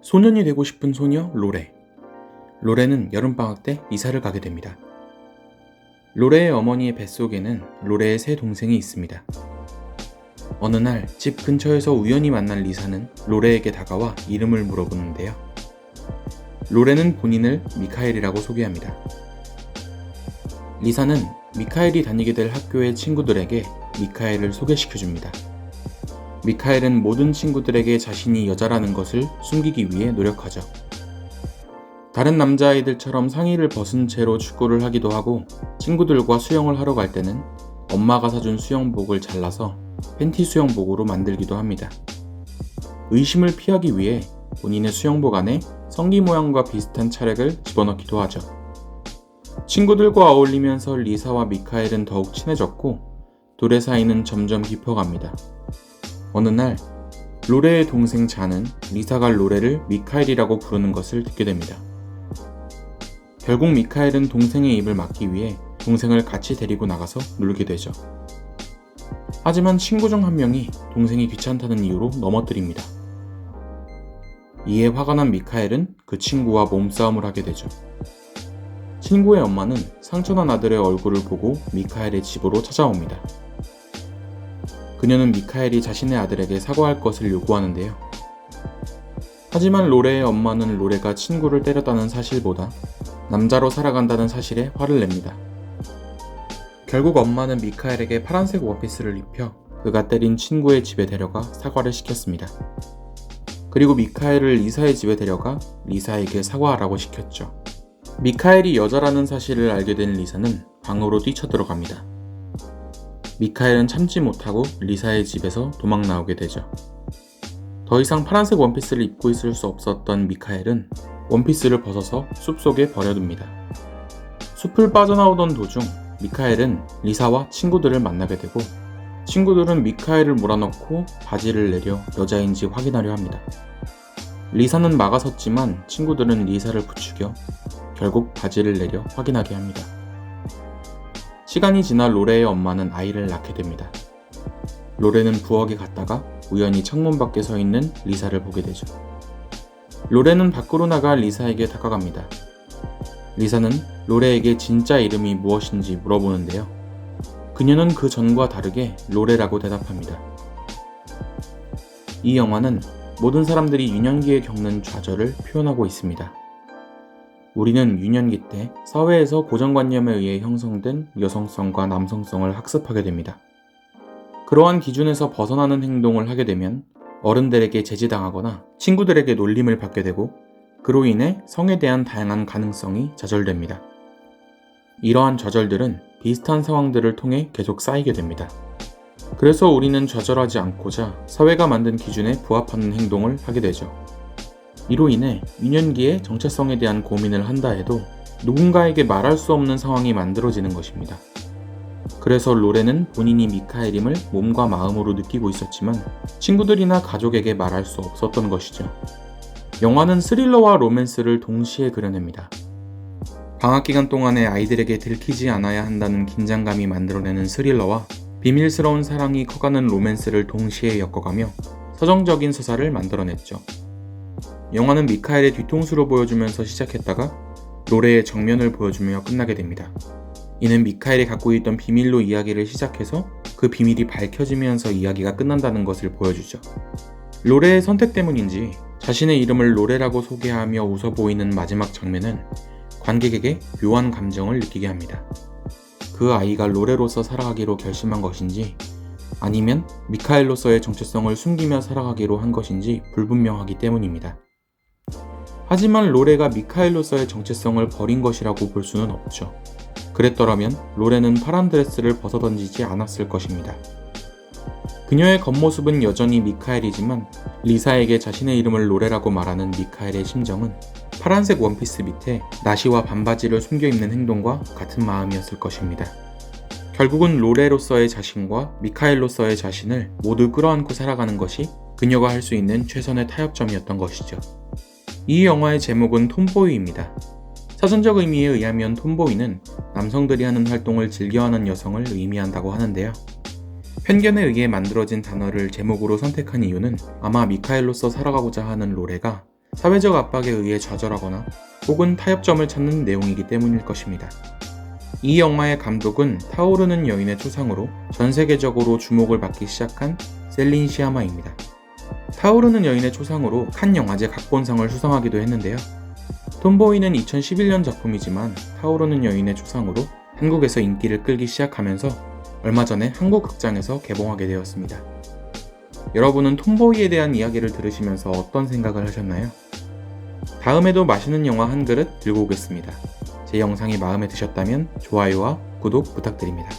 소년이 되고 싶은 소녀 로레. 로레는 여름방학 때 이사를 가게 됩니다. 로레의 어머니의 뱃속에는 로레의 세 동생이 있습니다. 어느 날 집 근처에서 우연히 만난 리사는 로레에게 다가와 이름을 물어보는데요. 로레는 본인을 미카엘이라고 소개합니다. 리사는 미카엘이 다니게 될 학교의 친구들에게 미카엘을 소개시켜줍니다. 미카엘은 모든 친구들에게 자신이 여자라는 것을 숨기기 위해 노력하죠. 다른 남자아이들처럼 상의를 벗은 채로 축구를 하기도 하고, 친구들과 수영을 하러 갈 때는 엄마가 사준 수영복을 잘라서 팬티 수영복으로 만들기도 합니다. 의심을 피하기 위해 본인의 수영복 안에 성기 모양과 비슷한 차렉을 집어넣기도 하죠. 친구들과 어울리면서 리사와 미카엘은 더욱 친해졌고, 둘의 사이는 점점 깊어갑니다. 어느 날 로레의 동생 잔은 리사가 로레를 미카엘이라고 부르는 것을 듣게 됩니다. 결국 미카엘은 동생의 입을 막기 위해 동생을 같이 데리고 나가서 놀게 되죠. 하지만 친구 중 한 명이 동생이 귀찮다는 이유로 넘어뜨립니다. 이에 화가 난 미카엘은 그 친구와 몸싸움을 하게 되죠. 친구의 엄마는 상처난 아들의 얼굴을 보고 미카엘의 집으로 찾아옵니다. 그녀는 미카엘이 자신의 아들에게 사과할 것을 요구하는데요. 하지만 로레의 엄마는 로레가 친구를 때렸다는 사실보다 남자로 살아간다는 사실에 화를 냅니다. 결국 엄마는 미카엘에게 파란색 원피스를 입혀 그가 때린 친구의 집에 데려가 사과를 시켰습니다. 그리고 미카엘을 리사의 집에 데려가 리사에게 사과하라고 시켰죠. 미카엘이 여자라는 사실을 알게 된 리사는 방으로 뛰쳐들어갑니다. 미카엘은 참지 못하고 리사의 집에서 도망 나오게 되죠. 더 이상 파란색 원피스를 입고 있을 수 없었던 미카엘은 원피스를 벗어서 숲속에 버려둡니다. 숲을 빠져나오던 도중 미카엘은 리사와 친구들을 만나게 되고, 친구들은 미카엘을 몰아넣고 바지를 내려 여자인지 확인하려 합니다. 리사는 막아섰지만 친구들은 리사를 부추겨 결국 바지를 내려 확인하게 합니다. 시간이 지나 로레의 엄마는 아이를 낳게 됩니다. 로레는 부엌에 갔다가 우연히 창문 밖에 서 있는 리사를 보게 되죠. 로레는 밖으로 나가 리사에게 다가갑니다. 리사는 로레에게 진짜 이름이 무엇인지 물어보는데요. 그녀는 그 전과 다르게 로레라고 대답합니다. 이 영화는 모든 사람들이 유년기에 겪는 좌절을 표현하고 있습니다. 우리는 유년기 때 사회에서 고정관념에 의해 형성된 여성성과 남성성을 학습하게 됩니다. 그러한 기준에서 벗어나는 행동을 하게 되면 어른들에게 제지당하거나 친구들에게 놀림을 받게 되고, 그로 인해 성에 대한 다양한 가능성이 좌절됩니다. 이러한 좌절들은 비슷한 상황들을 통해 계속 쌓이게 됩니다. 그래서 우리는 좌절하지 않고자 사회가 만든 기준에 부합하는 행동을 하게 되죠. 이로 인해 유년기에 정체성에 대한 고민을 한다 해도 누군가에게 말할 수 없는 상황이 만들어지는 것입니다. 그래서 로레는 본인이 미카엘임을 몸과 마음으로 느끼고 있었지만 친구들이나 가족에게 말할 수 없었던 것이죠. 영화는 스릴러와 로맨스를 동시에 그려냅니다. 방학기간 동안에 아이들에게 들키지 않아야 한다는 긴장감이 만들어내는 스릴러와 비밀스러운 사랑이 커가는 로맨스를 동시에 엮어가며 서정적인 서사를 만들어냈죠. 영화는 미카엘의 뒤통수로 보여주면서 시작했다가 로레의 정면을 보여주며 끝나게 됩니다. 이는 미카엘이 갖고 있던 비밀로 이야기를 시작해서 그 비밀이 밝혀지면서 이야기가 끝난다는 것을 보여주죠. 로레의 선택 때문인지 자신의 이름을 로레라고 소개하며 웃어 보이는 마지막 장면은 관객에게 묘한 감정을 느끼게 합니다. 그 아이가 로레로서 살아가기로 결심한 것인지 아니면 미카엘로서의 정체성을 숨기며 살아가기로 한 것인지 불분명하기 때문입니다. 하지만 로레가 미카엘로서의 정체성을 버린 것이라고 볼 수는 없죠. 그랬더라면 로레는 파란 드레스를 벗어던지지 않았을 것입니다. 그녀의 겉모습은 여전히 미카엘이지만 리사에게 자신의 이름을 로레라고 말하는 미카엘의 심정은 파란색 원피스 밑에 나시와 반바지를 숨겨입는 행동과 같은 마음이었을 것입니다. 결국은 로레로서의 자신과 미카엘로서의 자신을 모두 끌어안고 살아가는 것이 그녀가 할 수 있는 최선의 타협점이었던 것이죠. 이 영화의 제목은 톰보이입니다. 사전적 의미에 의하면 톰보이는 남성들이 하는 활동을 즐겨하는 여성을 의미한다고 하는데요. 편견에 의해 만들어진 단어를 제목으로 선택한 이유는 아마 미카엘로서 살아가고자 하는 로레가 사회적 압박에 의해 좌절하거나 혹은 타협점을 찾는 내용이기 때문일 것입니다. 이 영화의 감독은 타오르는 여인의 초상으로 전 세계적으로 주목을 받기 시작한 셀린 시아마입니다. 타오르는 여인의 초상으로 칸 영화제 각본상을 수상하기도 했는데요. 톰보이는 2011년 작품이지만 타오르는 여인의 초상으로 한국에서 인기를 끌기 시작하면서 얼마 전에 한국 극장에서 개봉하게 되었습니다. 여러분은 톰보이에 대한 이야기를 들으시면서 어떤 생각을 하셨나요? 다음에도 맛있는 영화 한 그릇 들고 오겠습니다. 제 영상이 마음에 드셨다면 좋아요와 구독 부탁드립니다.